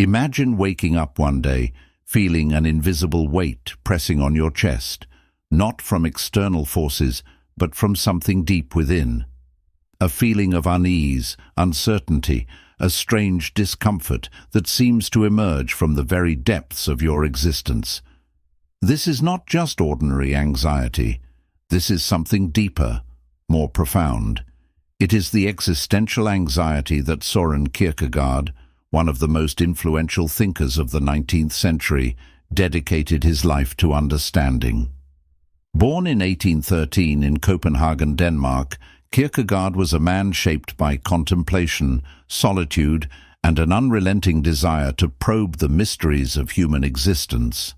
Imagine waking up one day, feeling an invisible weight pressing on your chest, not from external forces, but from something deep within. A feeling of unease, uncertainty, a strange discomfort that seems to emerge from the very depths of your existence. This is not just ordinary anxiety. This is something deeper, more profound. It is the existential anxiety that Søren Kierkegaard, one of the most influential thinkers of the 19th century, dedicated his life to understanding. Born in 1813 in Copenhagen, Denmark, Kierkegaard was a man shaped by contemplation, solitude, and an unrelenting desire to probe the mysteries of human existence.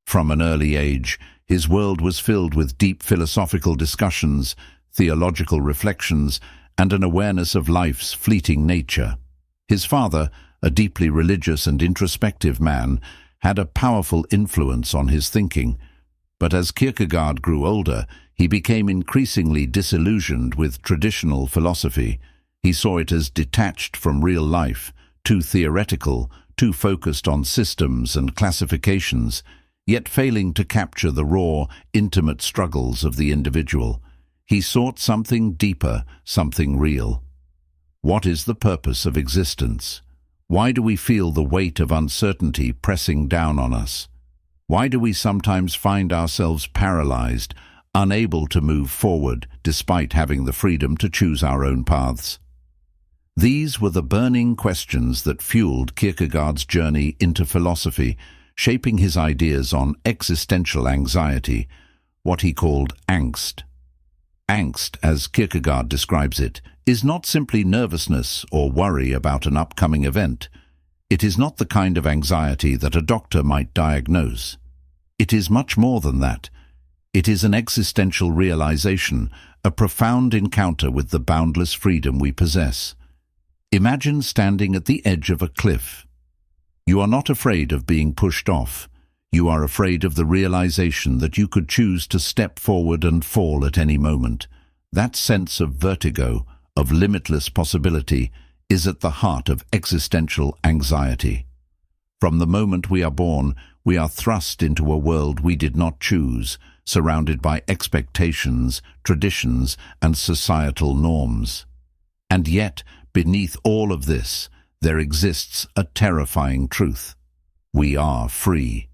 From an early age, his world was filled with deep philosophical discussions, theological reflections, and an awareness of life's fleeting nature. His father, a deeply religious and introspective man, had a powerful influence on his thinking. But as Kierkegaard grew older, he became increasingly disillusioned with traditional philosophy. He saw it as detached from real life, too theoretical, too focused on systems and classifications, yet failing to capture the raw, intimate struggles of the individual. He sought something deeper, something real. What is the purpose of existence? Why do we feel the weight of uncertainty pressing down on us? Why do we sometimes find ourselves paralyzed, unable to move forward despite having the freedom to choose our own paths? These were the burning questions that fueled Kierkegaard's journey into philosophy, shaping his ideas on existential anxiety, what he called angst. Angst, as Kierkegaard describes it, is not simply nervousness or worry about an upcoming event. It is not the kind of anxiety that a doctor might diagnose. It is much more than that. It is an existential realization, a profound encounter with the boundless freedom we possess. Imagine standing at the edge of a cliff. You are not afraid of being pushed off. You are afraid of the realization that you could choose to step forward and fall at any moment. That sense of vertigo, of limitless possibility, is at the heart of existential anxiety. From the moment we are born, we are thrust into a world we did not choose, surrounded by expectations, traditions, and societal norms. And yet, beneath all of this, there exists a terrifying truth. We are free.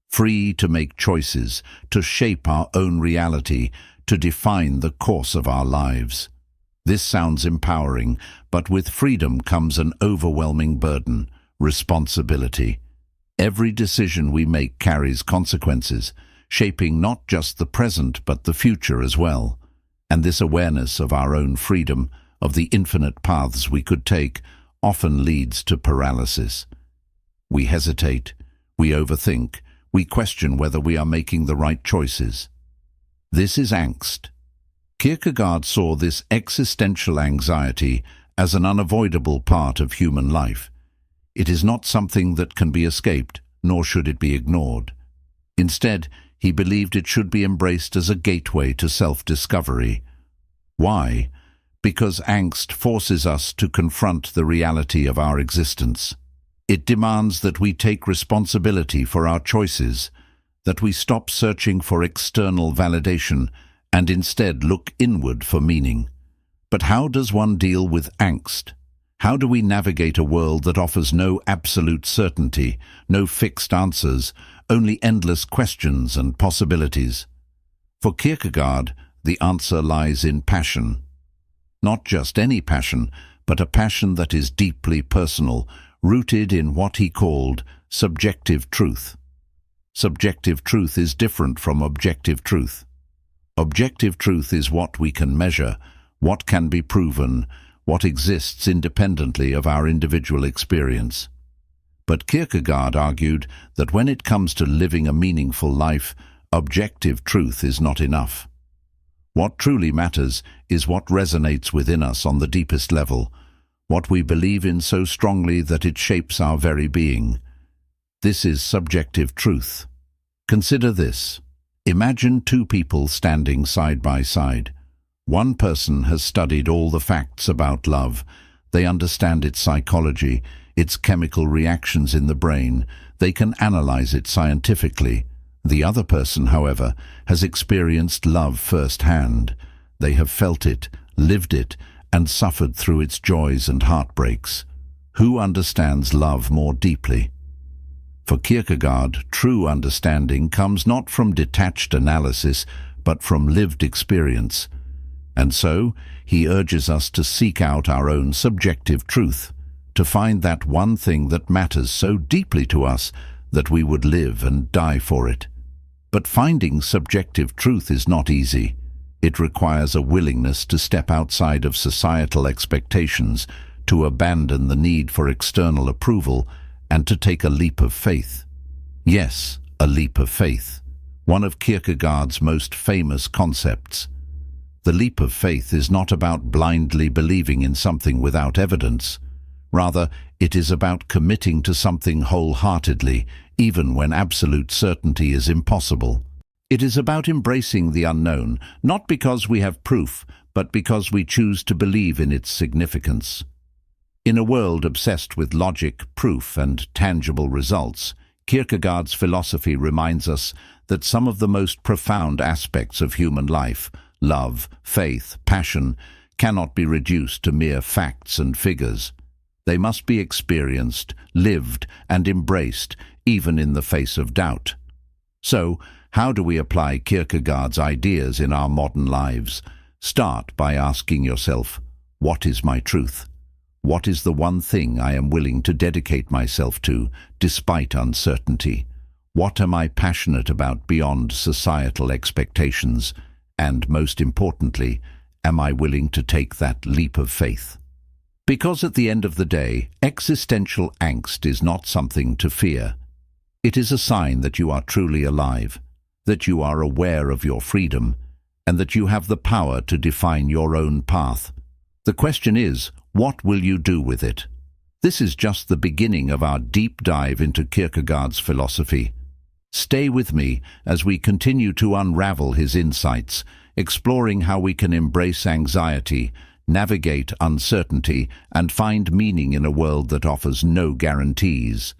Free to make choices, to shape our own reality, to define the course of our lives. This sounds empowering, but with freedom comes an overwhelming burden, responsibility. Every decision we make carries consequences, shaping not just the present but the future as well. And this awareness of our own freedom, of the infinite paths we could take, often leads to paralysis. We hesitate, we overthink, we question whether we are making the right choices. This is angst. Kierkegaard saw this existential anxiety as an unavoidable part of human life. It is not something that can be escaped, nor should it be ignored. Instead, he believed it should be embraced as a gateway to self-discovery. Why? Because angst forces us to confront the reality of our existence. It demands that we take responsibility for our choices, that we stop searching for external validation and instead look inward for meaning. But how does one deal with angst? How do we navigate a world that offers no absolute certainty, no fixed answers, only endless questions and possibilities? For Kierkegaard, the answer lies in passion. Not just any passion, but a passion that is deeply personal, rooted in what he called subjective truth. Subjective truth is different from objective truth. Objective truth is what we can measure, what can be proven, what exists independently of our individual experience. But Kierkegaard argued that when it comes to living a meaningful life, objective truth is not enough. What truly matters is what resonates within us on the deepest level, what we believe in so strongly that it shapes our very being. This is subjective truth. Consider this. Imagine two people standing side by side. One person has studied all the facts about love. They understand its psychology, its chemical reactions in the brain. They can analyze it scientifically. The other person, however, has experienced love firsthand. They have felt it, lived it, and suffered through its joys and heartbreaks. Who understands love more deeply? For Kierkegaard, true understanding comes not from detached analysis, but from lived experience. And so, he urges us to seek out our own subjective truth, to find that one thing that matters so deeply to us that we would live and die for it. But finding subjective truth is not easy. It requires a willingness to step outside of societal expectations, to abandon the need for external approval, and to take a leap of faith. Yes, a leap of faith, one of Kierkegaard's most famous concepts. The leap of faith is not about blindly believing in something without evidence. Rather, it is about committing to something wholeheartedly, even when absolute certainty is impossible. It is about embracing the unknown, not because we have proof, but because we choose to believe in its significance. In a world obsessed with logic, proof, and tangible results, Kierkegaard's philosophy reminds us that some of the most profound aspects of human life, love, faith, passion, cannot be reduced to mere facts and figures. They must be experienced, lived, and embraced, even in the face of doubt. So, how do we apply Kierkegaard's ideas in our modern lives? Start by asking yourself, what is my truth? What is the one thing I am willing to dedicate myself to, despite uncertainty? What am I passionate about beyond societal expectations? And most importantly, am I willing to take that leap of faith? Because at the end of the day, existential angst is not something to fear. It is a sign that you are truly alive, that you are aware of your freedom, and that you have the power to define your own path. The question is, what will you do with it? This is just the beginning of our deep dive into Kierkegaard's philosophy. Stay with me as we continue to unravel his insights, exploring how we can embrace anxiety, navigate uncertainty, and find meaning in a world that offers no guarantees.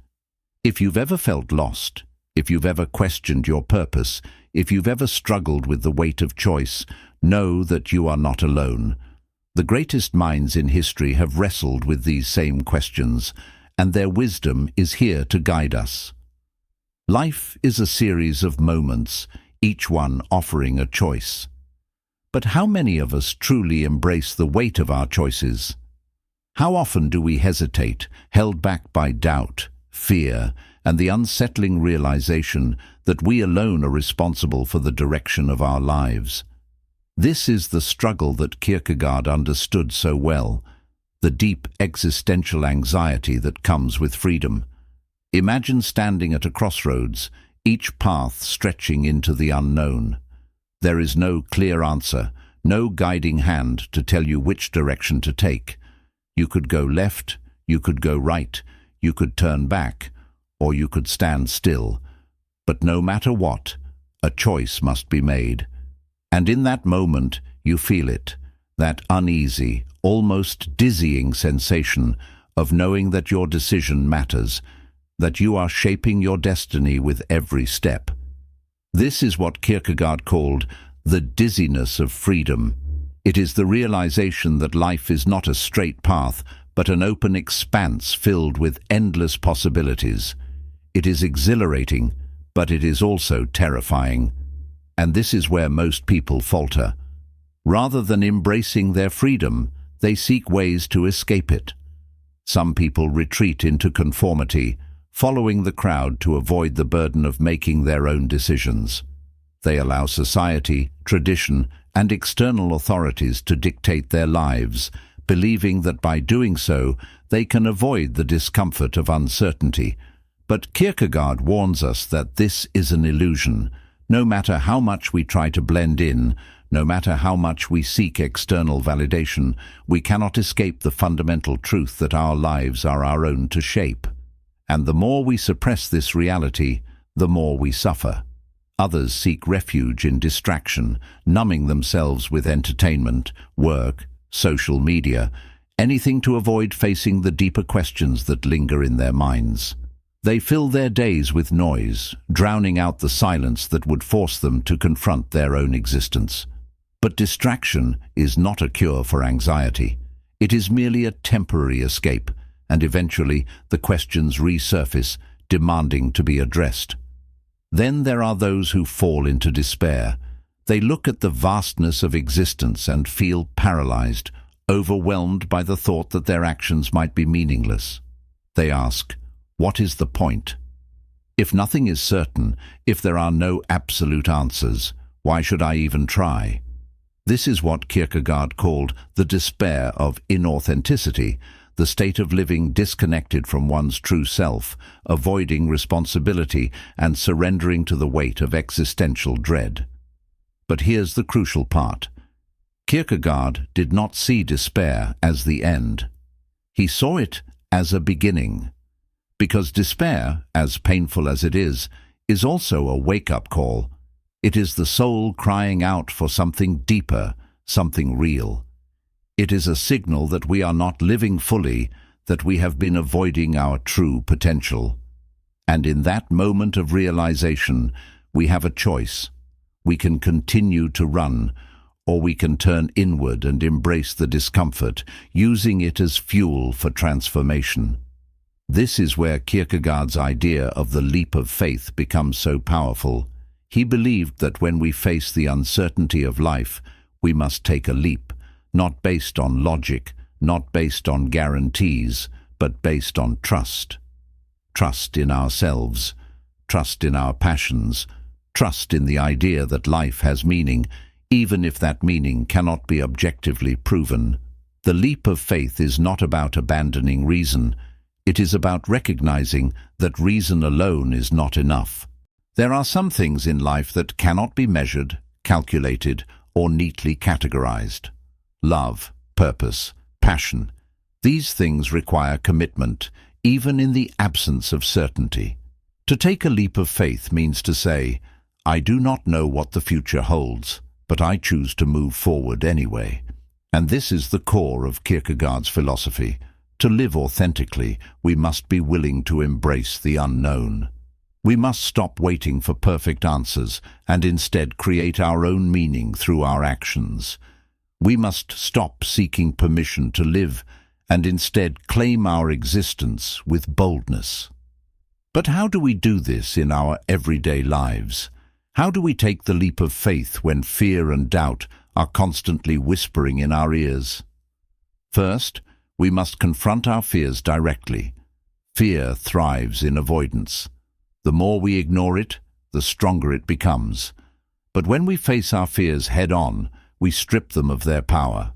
If you've ever felt lost, if you've ever questioned your purpose, if you've ever struggled with the weight of choice, know that you are not alone. The greatest minds in history have wrestled with these same questions, and their wisdom is here to guide us. Life is a series of moments, each one offering a choice. But how many of us truly embrace the weight of our choices? How often do we hesitate, held back by doubt, fear, and the unsettling realization that we alone are responsible for the direction of our lives? This is the struggle that Kierkegaard understood so well, the deep existential anxiety that comes with freedom. Imagine standing at a crossroads, each path stretching into the unknown. There is no clear answer, no guiding hand to tell you which direction to take. You could go left, you could go right, you could turn back, or you could stand still. But no matter what, a choice must be made. And in that moment, you feel it, that uneasy, almost dizzying sensation of knowing that your decision matters, that you are shaping your destiny with every step. This is what Kierkegaard called the dizziness of freedom. It is the realization that life is not a straight path, but an open expanse filled with endless possibilities. It is exhilarating, but it is also terrifying. And this is where most people falter. Rather than embracing their freedom, they seek ways to escape it. Some people retreat into conformity, following the crowd to avoid the burden of making their own decisions. They allow society, tradition, and external authorities to dictate their lives, believing that by doing so, they can avoid the discomfort of uncertainty. But Kierkegaard warns us that this is an illusion. No matter how much we try to blend in, no matter how much we seek external validation, we cannot escape the fundamental truth that our lives are our own to shape. And the more we suppress this reality, the more we suffer. Others seek refuge in distraction, numbing themselves with entertainment, work, social media, anything to avoid facing the deeper questions that linger in their minds. They fill their days with noise, drowning out the silence that would force them to confront their own existence. But distraction is not a cure for anxiety. It is merely a temporary escape, and eventually the questions resurface, demanding to be addressed. Then there are those who fall into despair. They look at the vastness of existence and feel paralyzed, overwhelmed by the thought that their actions might be meaningless. They ask, what is the point? If nothing is certain, if there are no absolute answers, why should I even try? This is what Kierkegaard called the despair of inauthenticity, the state of living disconnected from one's true self, avoiding responsibility and surrendering to the weight of existential dread. But here's the crucial part. Kierkegaard did not see despair as the end. He saw it as a beginning. Because despair, as painful as it is also a wake-up call. It is the soul crying out for something deeper, something real. It is a signal that we are not living fully, that we have been avoiding our true potential. And in that moment of realization, we have a choice. We can continue to run, or we can turn inward and embrace the discomfort, using it as fuel for transformation. This is where Kierkegaard's idea of the leap of faith becomes so powerful. He believed that when we face the uncertainty of life, we must take a leap, not based on logic, not based on guarantees, but based on trust. Trust in ourselves, trust in our passions, trust in the idea that life has meaning, even if that meaning cannot be objectively proven. The leap of faith is not about abandoning reason. It is about recognizing that reason alone is not enough. There are some things in life that cannot be measured, calculated, or neatly categorized. Love, purpose, passion. These things require commitment, even in the absence of certainty. To take a leap of faith means to say, I do not know what the future holds, but I choose to move forward anyway. And this is the core of Kierkegaard's philosophy. To live authentically, we must be willing to embrace the unknown. We must stop waiting for perfect answers and instead create our own meaning through our actions. We must stop seeking permission to live and instead claim our existence with boldness. But how do we do this in our everyday lives? How do we take the leap of faith when fear and doubt are constantly whispering in our ears? First, we must confront our fears directly. Fear thrives in avoidance. The more we ignore it, the stronger it becomes. But when we face our fears head-on, we strip them of their power.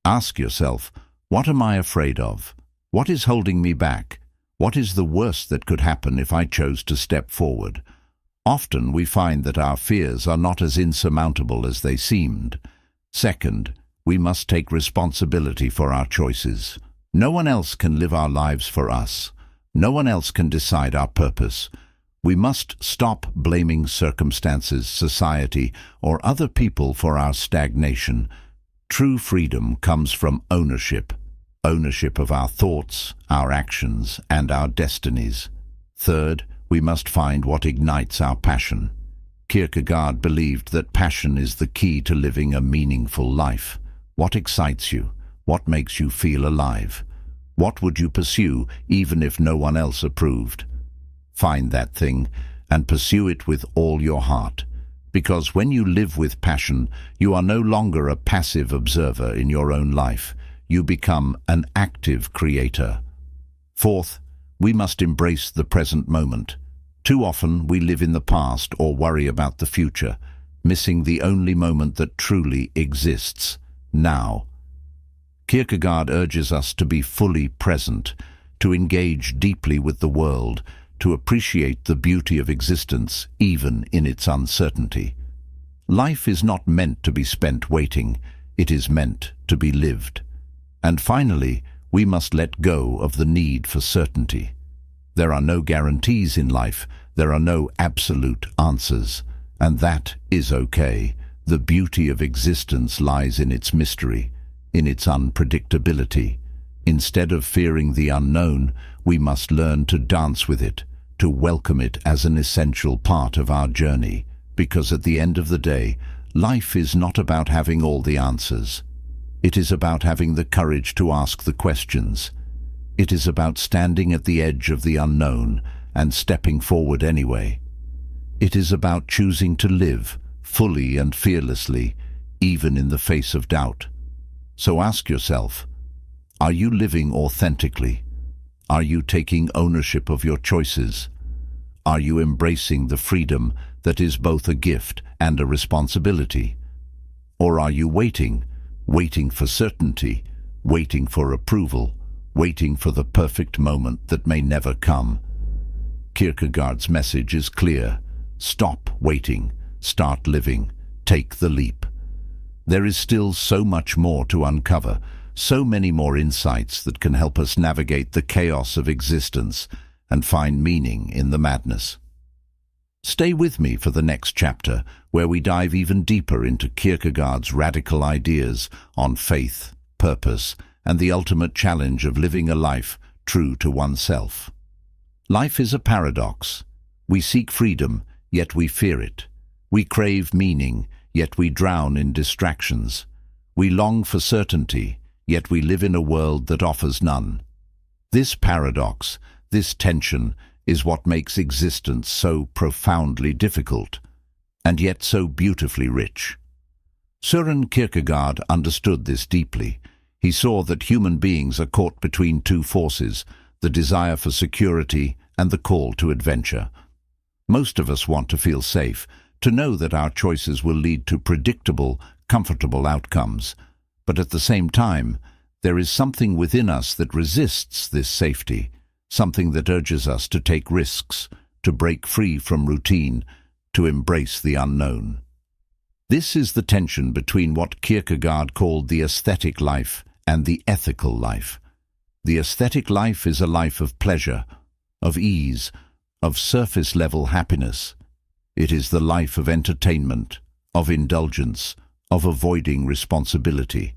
Ask yourself, what am I afraid of? What is holding me back? What is the worst that could happen if I chose to step forward? Often we find that our fears are not as insurmountable as they seemed. Second, we must take responsibility for our choices. No one else can live our lives for us. No one else can decide our purpose. We must stop blaming circumstances, society, or other people for our stagnation. True freedom comes from ownership. Ownership of our thoughts, our actions, and our destinies. Third, we must find what ignites our passion. Kierkegaard believed that passion is the key to living a meaningful life. What excites you? What makes you feel alive? What would you pursue even if no one else approved? Find that thing and pursue it with all your heart. Because when you live with passion, you are no longer a passive observer in your own life. You become an active creator. Fourth, we must embrace the present moment. Too often we live in the past or worry about the future, missing the only moment that truly exists, now. Kierkegaard urges us to be fully present, to engage deeply with the world, to appreciate the beauty of existence even in its uncertainty. Life is not meant to be spent waiting, it is meant to be lived. And finally, we must let go of the need for certainty. There are no guarantees in life, there are no absolute answers, and that is okay. The beauty of existence lies in its mystery, in its unpredictability. Instead of fearing the unknown, we must learn to dance with it, to welcome it as an essential part of our journey, because at the end of the day, life is not about having all the answers. It is about having the courage to ask the questions. It is about standing at the edge of the unknown and stepping forward anyway. It is about choosing to live fully and fearlessly, even in the face of doubt. So ask yourself, are you living authentically? Are you taking ownership of your choices? Are you embracing the freedom that is both a gift and a responsibility? Or are you waiting for certainty, waiting for approval, waiting for the perfect moment that may never come? Kierkegaard's message is clear. Stop waiting, start living, take the leap. There is still so much more to uncover, so many more insights that can help us navigate the chaos of existence and find meaning in the madness. Stay with me for the next chapter, where we dive even deeper into Kierkegaard's radical ideas on faith, purpose, and the ultimate challenge of living a life true to oneself. Life is a paradox. We seek freedom, yet we fear it. We crave meaning, yet we drown in distractions. We long for certainty, yet we live in a world that offers none. This paradox, this tension, is what makes existence so profoundly difficult, and yet so beautifully rich. Søren Kierkegaard understood this deeply. He saw that human beings are caught between two forces, the desire for security and the call to adventure. Most of us want to feel safe, to know that our choices will lead to predictable, comfortable outcomes. But at the same time, there is something within us that resists this safety, something that urges us to take risks, to break free from routine, to embrace the unknown. This is the tension between what Kierkegaard called the aesthetic life and the ethical life. The aesthetic life is a life of pleasure, of ease, of surface-level happiness. It is the life of entertainment, of indulgence, of avoiding responsibility.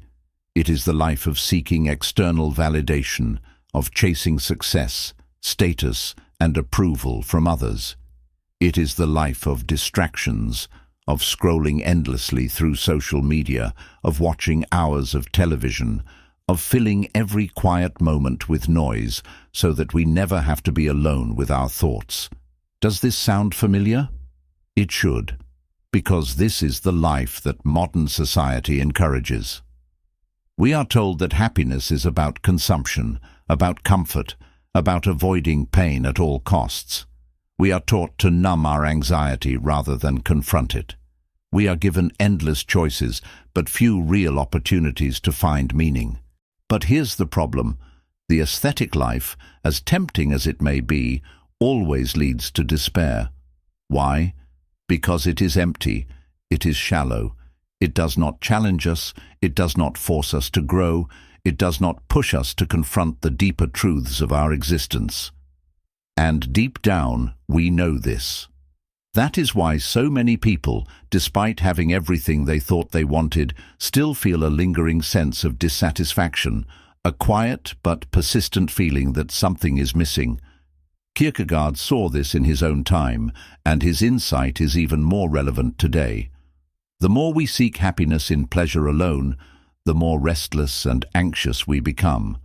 It is the life of seeking external validation, of chasing success, status, and approval from others. It is the life of distractions, of scrolling endlessly through social media, of watching hours of television, of filling every quiet moment with noise so that we never have to be alone with our thoughts. Does this sound familiar? It should, because this is the life that modern society encourages. We are told that happiness is about consumption, about comfort, about avoiding pain at all costs. We are taught to numb our anxiety rather than confront it. We are given endless choices, but few real opportunities to find meaning. But here's the problem. The aesthetic life, as tempting as it may be, always leads to despair. Why? Because it is empty, it is shallow. It does not challenge us, it does not force us to grow, it does not push us to confront the deeper truths of our existence. And deep down, we know this. That is why so many people, despite having everything they thought they wanted, still feel a lingering sense of dissatisfaction, a quiet but persistent feeling that something is missing. Kierkegaard saw this in his own time, and his insight is even more relevant today. The more we seek happiness in pleasure alone, the more restless and anxious we become.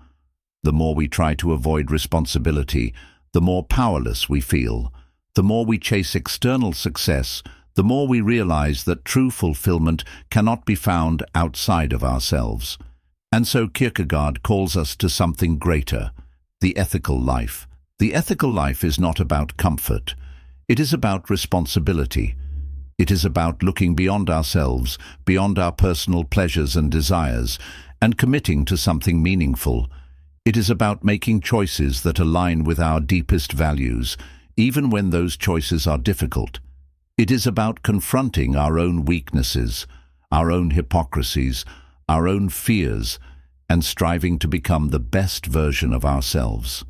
The more we try to avoid responsibility, the more powerless we feel. The more we chase external success, the more we realize that true fulfillment cannot be found outside of ourselves. And so Kierkegaard calls us to something greater, the ethical life. The ethical life is not about comfort. It is about responsibility. It is about looking beyond ourselves, beyond our personal pleasures and desires, and committing to something meaningful. It is about making choices that align with our deepest values, even when those choices are difficult. It is about confronting our own weaknesses, our own hypocrisies, our own fears, and striving to become the best version of ourselves.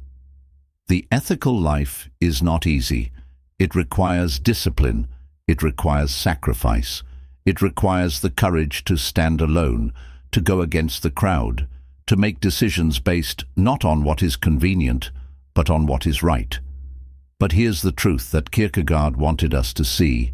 The ethical life is not easy. It requires discipline. It requires sacrifice. It requires the courage to stand alone, to go against the crowd, to make decisions based not on what is convenient, but on what is right. But here's the truth that Kierkegaard wanted us to see.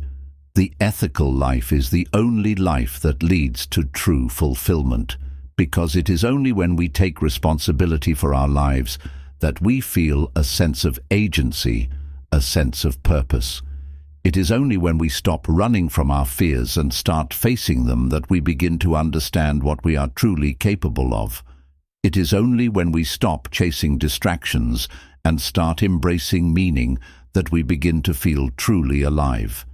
The ethical life is the only life that leads to true fulfillment, because it is only when we take responsibility for our lives that we feel a sense of agency, a sense of purpose. It is only when we stop running from our fears and start facing them that we begin to understand what we are truly capable of. It is only when we stop chasing distractions and start embracing meaning that we begin to feel truly alive.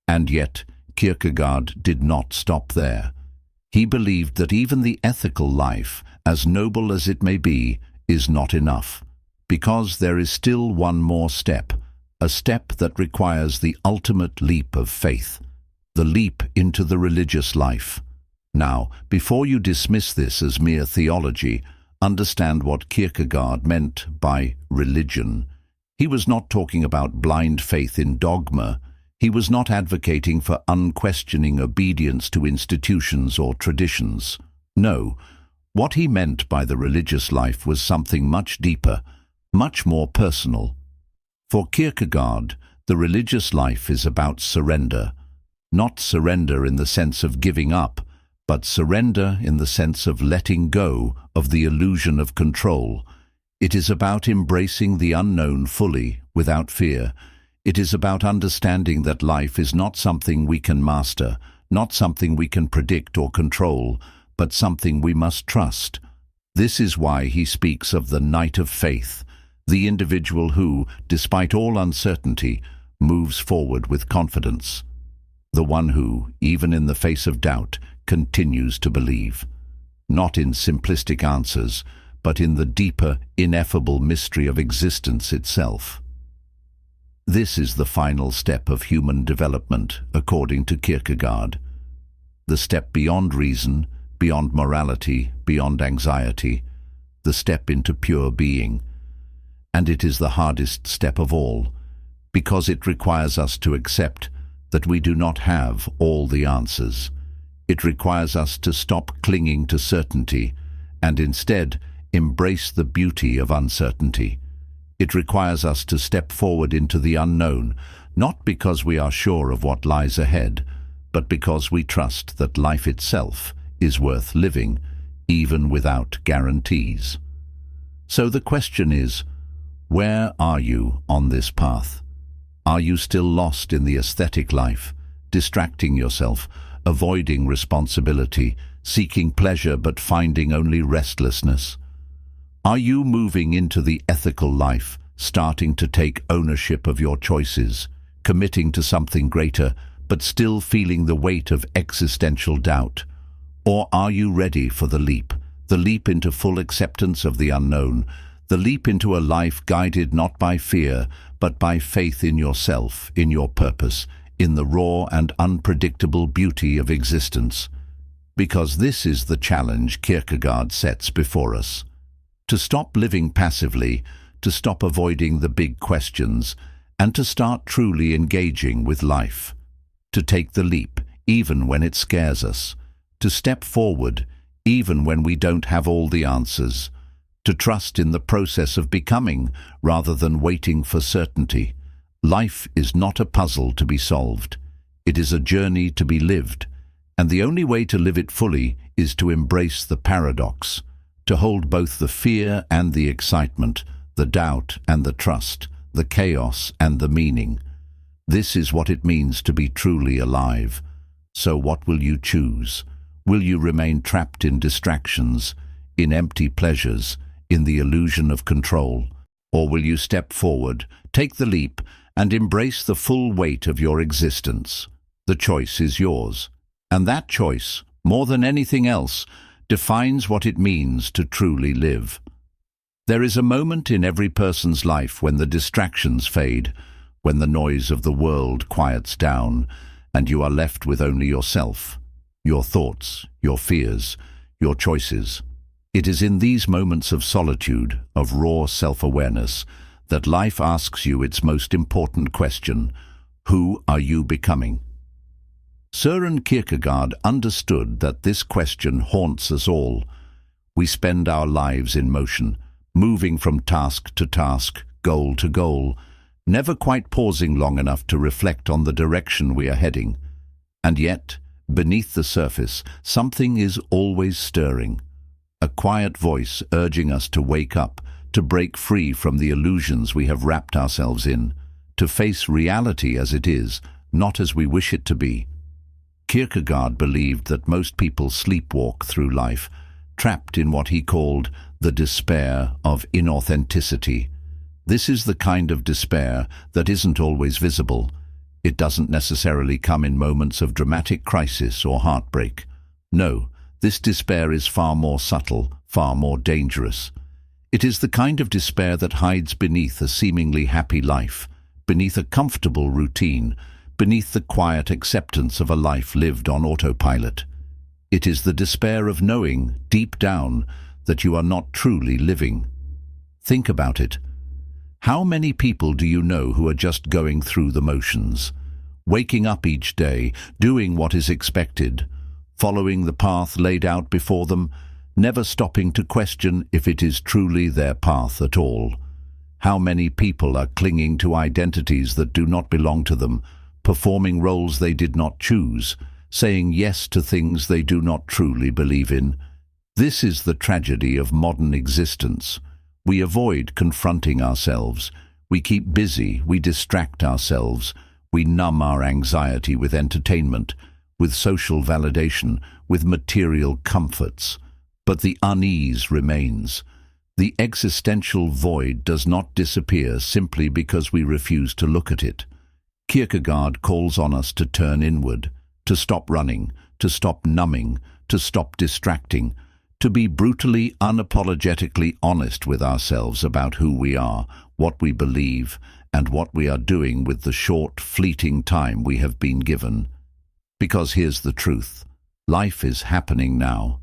And yet, Kierkegaard did not stop there. He believed that even the ethical life, as noble as it may be, is not enough, because there is still one more step, a step that requires the ultimate leap of faith, the leap into the religious life. Now, before you dismiss this as mere theology, understand what Kierkegaard meant by religion. He was not talking about blind faith in dogma. He was not advocating for unquestioning obedience to institutions or traditions. No, what he meant by the religious life was something much deeper, much more personal. For Kierkegaard, the religious life is about surrender, not surrender in the sense of giving up, but surrender in the sense of letting go of the illusion of control. It is about embracing the unknown fully, without fear. It is about understanding that life is not something we can master, not something we can predict or control, but something we must trust. This is why he speaks of the knight of faith, the individual who, despite all uncertainty, moves forward with confidence. The one who, even in the face of doubt, continues to believe, not in simplistic answers, but in the deeper, ineffable mystery of existence itself. This is the final step of human development, according to Kierkegaard. The step beyond reason, beyond morality, beyond anxiety, the step into pure being. And it is the hardest step of all, because it requires us to accept that we do not have all the answers. It requires us to stop clinging to certainty and instead embrace the beauty of uncertainty. It requires us to step forward into the unknown, not because we are sure of what lies ahead, but because we trust that life itself is worth living, even without guarantees. So the question is, where are you on this path? Are you still lost in the aesthetic life, distracting yourself, avoiding responsibility, seeking pleasure but finding only restlessness? Are you moving into the ethical life, starting to take ownership of your choices, committing to something greater, but still feeling the weight of existential doubt? Or are you ready for the leap into full acceptance of the unknown, the leap into a life guided not by fear, but by faith in yourself, in your purpose, in the raw and unpredictable beauty of existence? Because this is the challenge Kierkegaard sets before us. To stop living passively, to stop avoiding the big questions, and to start truly engaging with life. To take the leap, even when it scares us. To step forward, even when we don't have all the answers. To trust in the process of becoming, rather than waiting for certainty. Life is not a puzzle to be solved. It is a journey to be lived, and the only way to live it fully is to embrace the paradox, to hold both the fear and the excitement, the doubt and the trust, the chaos and the meaning. This is what it means to be truly alive. So what will you choose? Will you remain trapped in distractions, in empty pleasures, in the illusion of control? Or will you step forward, take the leap, and embrace the full weight of your existence? The choice is yours. And that choice, more than anything else, defines what it means to truly live. There is a moment in every person's life when the distractions fade, when the noise of the world quiets down, and you are left with only yourself, your thoughts, your fears, your choices. It is in these moments of solitude, of raw self-awareness, that life asks you its most important question: who are you becoming? Søren Kierkegaard understood that this question haunts us all. We spend our lives in motion, moving from task to task, goal to goal, never quite pausing long enough to reflect on the direction we are heading. And yet, beneath the surface, something is always stirring. A quiet voice urging us to wake up, to break free from the illusions we have wrapped ourselves in, to face reality as it is, not as we wish it to be. Kierkegaard believed that most people sleepwalk through life, trapped in what he called the despair of inauthenticity. This is the kind of despair that isn't always visible. It doesn't necessarily come in moments of dramatic crisis or heartbreak. No, this despair is far more subtle, far more dangerous. It is the kind of despair that hides beneath a seemingly happy life, beneath a comfortable routine, beneath the quiet acceptance of a life lived on autopilot. It is the despair of knowing, deep down, that you are not truly living. Think about it. How many people do you know who are just going through the motions, waking up each day, doing what is expected, following the path laid out before them, never stopping to question if it is truly their path at all? How many people are clinging to identities that do not belong to them, performing roles they did not choose, saying yes to things they do not truly believe in? This is the tragedy of modern existence. We avoid confronting ourselves. We keep busy, we distract ourselves, we numb our anxiety with entertainment, with social validation, with material comforts. But the unease remains. The existential void does not disappear simply because we refuse to look at it. Kierkegaard calls on us to turn inward, to stop running, to stop numbing, to stop distracting, to be brutally, unapologetically honest with ourselves about who we are, what we believe, and what we are doing with the short, fleeting time we have been given. Because here's the truth. Life is happening now.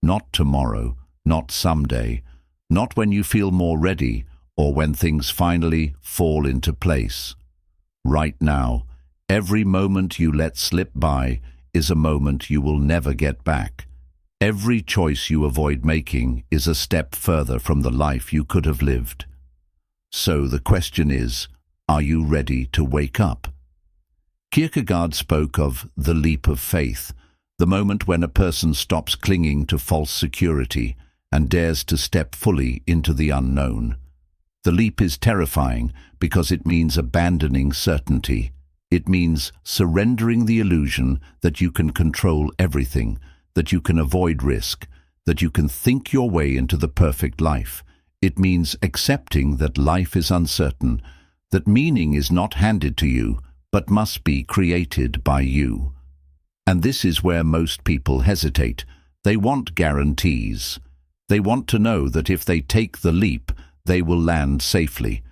Not tomorrow, not someday, not when you feel more ready or when things finally fall into place. Right now, every moment you let slip by is a moment you will never get back. Every choice you avoid making is a step further from the life you could have lived. So the question is, are you ready to wake up? Kierkegaard spoke of the leap of faith, the moment when a person stops clinging to false security and dares to step fully into the unknown. The leap is terrifying because it means abandoning certainty. It means surrendering the illusion that you can control everything, that you can avoid risk, that you can think your way into the perfect life. It means accepting that life is uncertain, that meaning is not handed to you, but must be created by you. And this is where most people hesitate. They want guarantees. They want to know that if they take the leap, they will land safely.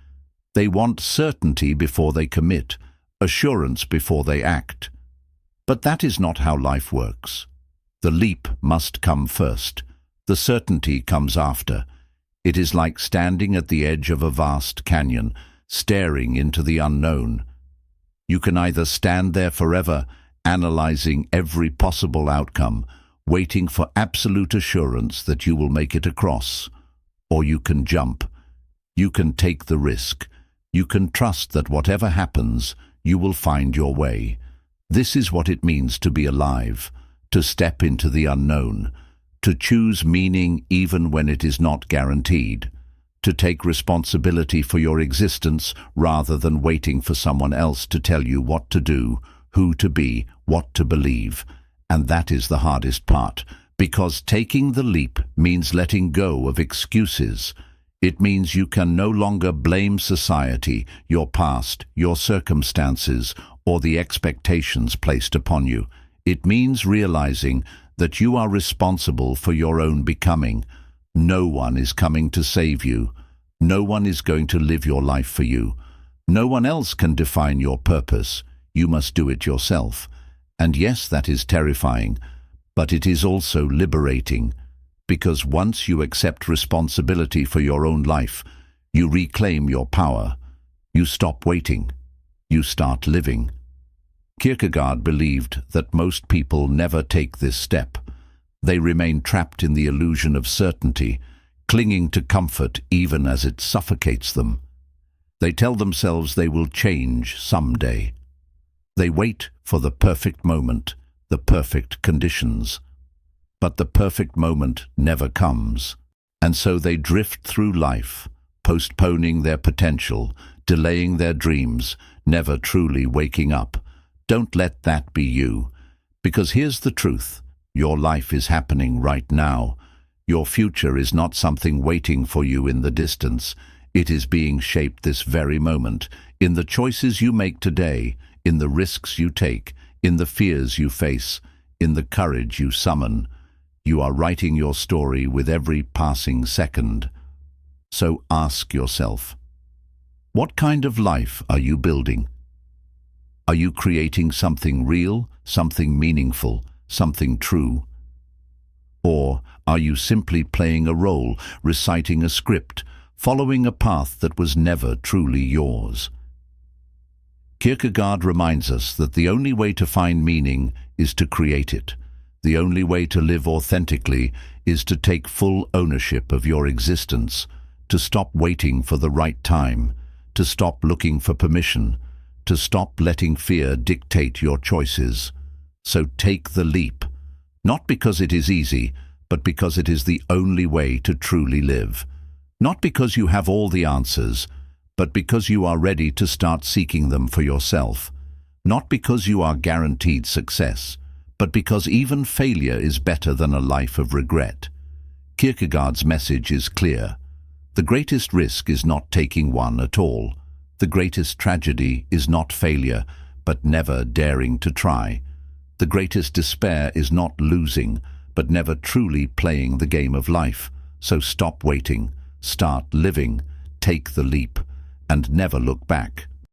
They want certainty before they commit, assurance before they act. But that is not how life works. The leap must come first. The certainty comes after. It is like standing at the edge of a vast canyon, staring into the unknown. You can either stand there forever, analyzing every possible outcome, waiting for absolute assurance that you will make it across, or you can jump. You can take the risk. You can trust that whatever happens, you will find your way. This is what it means to be alive, to step into the unknown, to choose meaning even when it is not guaranteed, to take responsibility for your existence rather than waiting for someone else to tell you what to do, who to be, what to believe. And that is the hardest part, because taking the leap means letting go of excuses. It means you can no longer blame society, your past, your circumstances, or the expectations placed upon you. It means realizing that you are responsible for your own becoming. No one is coming to save you. No one is going to live your life for you. No one else can define your purpose. You must do it yourself. And yes, that is terrifying, but it is also liberating, because once you accept responsibility for your own life, you reclaim your power. You stop waiting. You start living. Kierkegaard believed that most people never take this step. They remain trapped in the illusion of certainty, clinging to comfort even as it suffocates them. They tell themselves they will change someday. They wait for the perfect moment, the perfect conditions. But the perfect moment never comes, and so they drift through life, postponing their potential, delaying their dreams, never truly waking up. Don't let that be you, because here's the truth. Your life is happening right now. Your future is not something waiting for you in the distance. It is being shaped this very moment, in the choices you make today, in the risks you take, in the fears you face, in the courage you summon. You are writing your story with every passing second. So ask yourself, what kind of life are you building? Are you creating something real, something meaningful, something true? Or are you simply playing a role, reciting a script, following a path that was never truly yours? Kierkegaard reminds us that the only way to find meaning is to create it. The only way to live authentically is to take full ownership of your existence, to stop waiting for the right time, to stop looking for permission, to stop letting fear dictate your choices. So take the leap, not because it is easy, but because it is the only way to truly live. Not because you have all the answers, but because you are ready to start seeking them for yourself. Not because you are guaranteed success, but because even failure is better than a life of regret. Kierkegaard's message is clear. The greatest risk is not taking one at all. The greatest tragedy is not failure, but never daring to try. The greatest despair is not losing, but never truly playing the game of life. So stop waiting, start living, take the leap, and never look back.